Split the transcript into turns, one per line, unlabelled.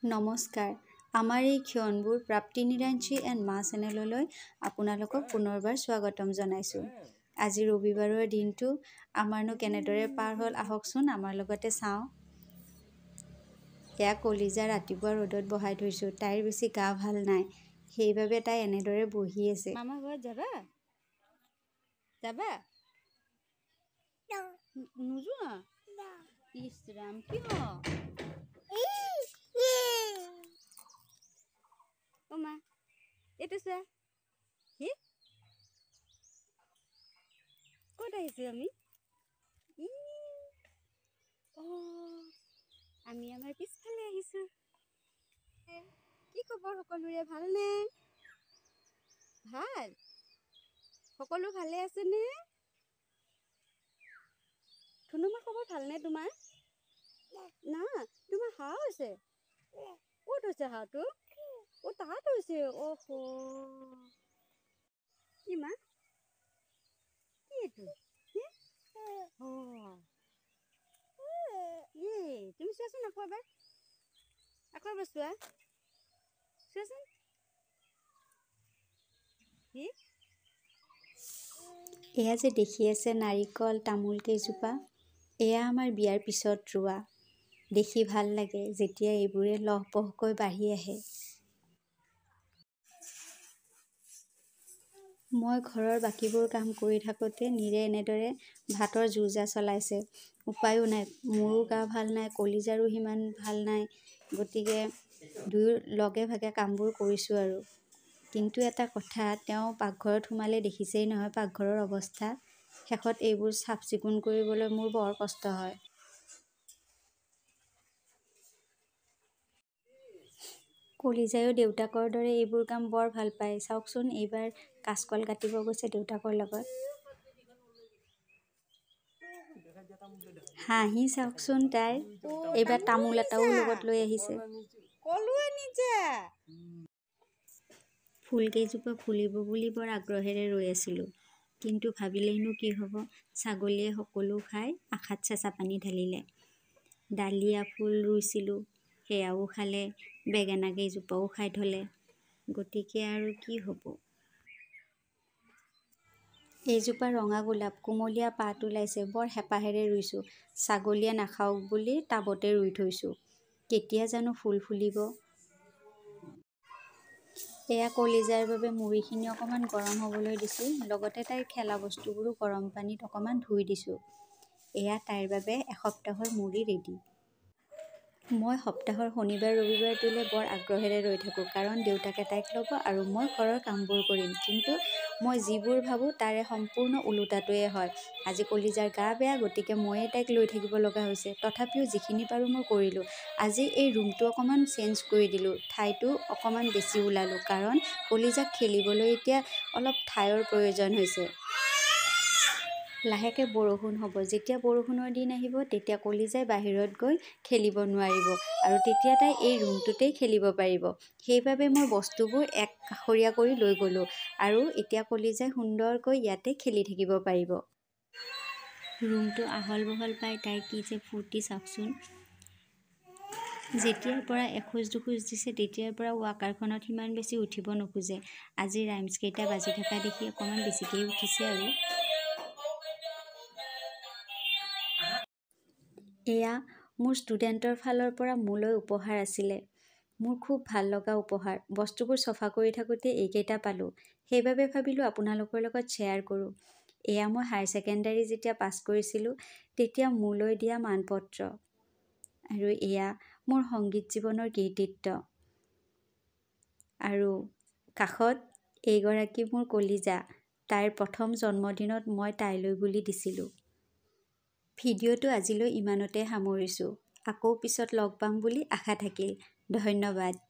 নমস্কাৰ, আমাৰ এই ক্ষণবোৰ প্ৰাপ্তি নিৰাঞ্চি এণ্ড মা চেনেললৈ আপোনালোকক পুনৰবাৰ স্বাগতম জনাইছোঁ। আজি ৰবিবাৰৰ দিনটো আমাৰনো কেনেদৰে পাৰ হ'ল আহকচোন আমাৰ লগতে চাওঁ। এয়া কলিজা ৰাতিপুৱা ৰ'দত বহাই থৈছোঁ। তাইৰ বেছি গা ভাল নাই, সেইবাবে তাই এনেদৰে বহি আছে। মামা ঘৰত যাবা? যাবা? নোযোৱা? ইছ ৰাম, কিয়? অ' মা, এইটো চোৱা। হি? ক'ত আহিছোঁ আমি? আমি আমাৰ পিছফালে আহিছোঁ। কি খবৰ সকলোৰে, ভালনে? ভাল? সকলো ভালে আছেনে? ধুনুমাৰ খবৰ ভালনে তোমাৰ? না, তোমাৰ হাঁহ হৈছে। ক'ত হৈছে হাঁহটো? অ' তাত হৈছে। অহ' কি মা? কি এইটো? অ' তুমি চোৱাচোন আকৌ এবাৰ চোৱা। চোৱাচোন। এয়া যে দেখি আছে নাৰিকল, তামোল কেইজোপা, এয়া আমাৰ বিয়াৰ পিছত ৰোৱা। দেখি ভাল লাগে যেতিয়া এইবোৰে লহপহকৈ বাঢ়ি আহে। মই ঘৰৰ বাকীবোৰ কাম কৰি থাকোঁতে নীৰে এনেদৰে ভাতৰ যো-জা চলাইছে। উপায়ো নাই, মোৰো গা ভাল নাই, কলিজাৰো সিমান ভাল নাই, গতিকে দুয়ো লগে ভাগে কামবোৰ কৰিছোঁ আৰু। কিন্তু এটা কথা, তেওঁ পাকঘৰত সোমালে দেখিছেই নহয় পাকঘৰৰ অৱস্থা। শেষত এইবোৰ চাফ চিকুণ কৰিবলৈ মোৰ বৰ কষ্ট হয়। কলিজায়ো দেউতাকৰ দৰে এইবোৰ কাম বৰ ভাল পায়। চাওকচোন, এইবাৰ কাচকল কাটিব গৈছে দেউতাকৰ লগত। হাঁহি চাওকচোন তাইৰ, এইবাৰ তামোল এটাও লগত লৈ আহিছে। ফুলকেইজোপা ফুলিব বুলি বৰ আগ্ৰহেৰে ৰৈ আছিলোঁ, কিন্তু ভাবিলেইনো কি হ'ব, ছাগলীয়ে সকলো খাই আশাত চেঁচা পানী ঢালিলে। ডালিয়া ফুল ৰুইছিলোঁ, সেয়াও খালে, বেঙেনা কেইজোপাও খাই থলে, গতিকে আৰু কি হ'ব। এইজোপা ৰঙা গোলাপ, কুমলীয়া পাত ওলাইছে, বৰ হেঁপাহেৰে ৰুইছোঁ। ছাগলীয়ে নাখাওক বুলি টাবতে ৰুই থৈছোঁ, কেতিয়া জানো ফুল ফুলিব। এয়া কলিজাৰ বাবে মুড়িখিনি অকণমান গৰম হ'বলৈ দিছোঁ, লগতে তাইৰ খেলা বস্তুবোৰো গৰম পানীত অকণমান ধুই দিছোঁ। এয়া তাইৰ বাবে এসপ্তাহৰ মুড়ি ৰেডি। মই সপ্তাহৰ শনিবাৰ ৰবিবাৰটোলৈ বৰ আগ্ৰহেৰে ৰৈ থাকোঁ, কাৰণ দেউতাকে তাইক ল'ব আৰু মই ঘৰৰ কামবোৰ কৰিম। কিন্তু মই যিবোৰ ভাবোঁ তাৰে সম্পূৰ্ণ ওলোটাটোৱে হয়। আজি কলিজাৰ গা বেয়া, গতিকে ময়েই তাইক লৈ থাকিব লগা হৈছে। তথাপিও যিখিনি পাৰোঁ মই কৰিলোঁ। আজি এই ৰুমটো অকণমান চেঞ্জ কৰি দিলোঁ, ঠাইটো অকণমান বেছি ওলালোঁ, কাৰণ কলিজাক খেলিবলৈ এতিয়া অলপ ঠাইৰ প্ৰয়োজন হৈছে। লাহেকৈ বৰষুণ হ'ব, যেতিয়া বৰষুণৰ দিন আহিব তেতিয়া কলিজাই বাহিৰত গৈ খেলিব নোৱাৰিব আৰু তেতিয়া তাই এই ৰুমটোতেই খেলিব পাৰিব। সেইবাবে মই বস্তুবোৰ এককাষৰীয়া কৰি লৈ গ'লোঁ আৰু এতিয়া কলিজাই সুন্দৰকৈ ইয়াতে খেলি থাকিব পাৰিব। ৰুমটো আহল বহল পাই তাইৰ কি যে ফূৰ্তি চাওকচোন। যেতিয়াৰ পৰা এখোজ দুখোজ দিছে তেতিয়াৰ পৰা ৱাকাৰখনত সিমান বেছি উঠিব নোখোজে। আজি ৰাইমছ কেইটা বাজি থকা দেখি অকণমান বেছিকেই উঠিছে আৰু। এয়া মোৰ ষ্টুডেণ্টৰ ফালৰ পৰা মোলৈ উপহাৰ আছিলে। মোৰ খুব ভাল লগা উপহাৰ। বস্তুবোৰ চফা কৰি থাকোঁতে এইকেইটা পালোঁ, সেইবাবে ভাবিলোঁ আপোনালোকৰ লগত শ্বেয়াৰ কৰোঁ। এয়া মই হায়াৰ ছেকেণ্ডাৰী যেতিয়া পাছ কৰিছিলোঁ তেতিয়া মোলৈ দিয়া মানপত্ৰ, আৰু এয়া মোৰ সংগীত জীৱনৰ কৃতিত্ব। আৰু কাষত এইগৰাকী মোৰ কলিজা, তাইৰ প্ৰথম জন্মদিনত মই তাইলৈ বুলি দিছিলোঁ। ভিডিঅ'টো আজিলৈ ইমানতে সামৰিছোঁ। আকৌ পিছত লগ পাম বুলি আশা থাকিল। ধন্যবাদ।